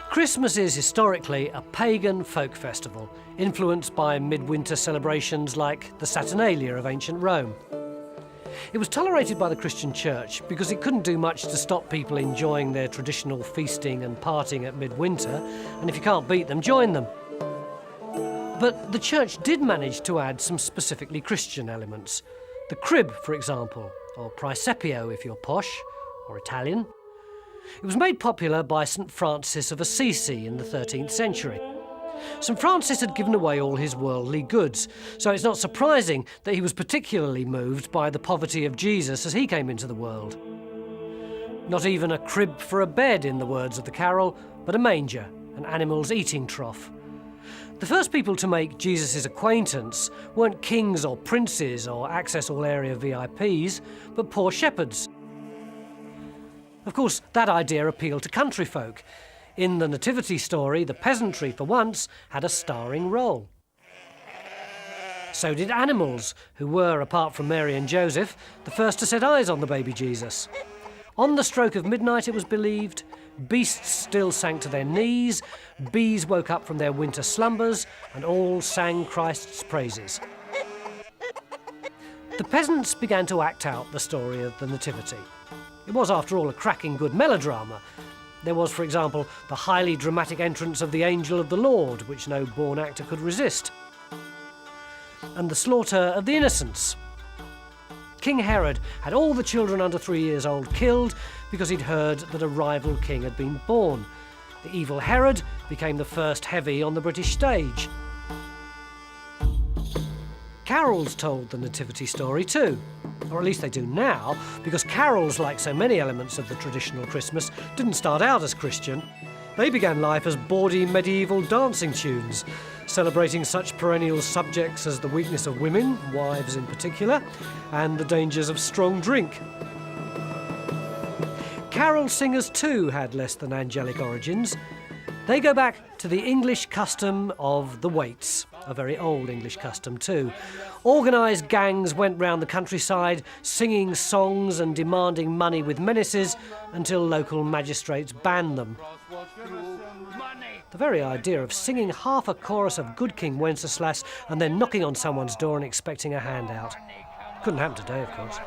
Christmas is historically a pagan folk festival, influenced by midwinter celebrations like the Saturnalia of ancient Rome. It was tolerated by the Christian Church because it couldn't do much to stop people enjoying their traditional feasting and partying at midwinter, and if you can't beat them, join them. But the Church did manage to add some specifically Christian elements. The crib, for example, or praesepio if you're posh or Italian. It was made popular by St. Francis of Assisi in the 13th century. St. Francis had given away all his worldly goods, so it's not surprising that he was particularly moved by the poverty of Jesus as he came into the world. Not even a crib for a bed, in the words of the carol, but a manger, an animal's eating trough. The first people to make Jesus' acquaintance weren't kings or princes or access all area VIPs, but poor shepherds. Of course, that idea appealed to country folk. In the nativity story, the peasantry, for once, had a starring role. So did animals, who were, apart from Mary and Joseph, the first to set eyes on the baby Jesus. On the stroke of midnight, it was believed, beasts still sank to their knees, bees woke up from their winter slumbers, and all sang Christ's praises. The peasants began to act out the story of the Nativity. It was, after all, a cracking good melodrama. There was, for example, the highly dramatic entrance of the angel of the Lord, which no born actor could resist, and the slaughter of the innocents. King Herod had all the children under 3 years old killed because he'd heard that a rival king had been born. The evil Herod became the first heavy on the British stage. Carols told the nativity story too, or at least they do now, because carols, like so many elements of the traditional Christmas, didn't start out as Christian. They began life as bawdy medieval dancing tunes, celebrating such perennial subjects as the weakness of women, wives in particular, and the dangers of strong drink. Carol singers too had less than angelic origins. They go back to the English custom of the waits, a very old English custom too. Organised gangs went round the countryside, singing songs and demanding money with menaces until local magistrates banned them. The very idea of singing half a chorus of Good King Wenceslas and then knocking on someone's door and expecting a handout. Couldn't happen today, of course.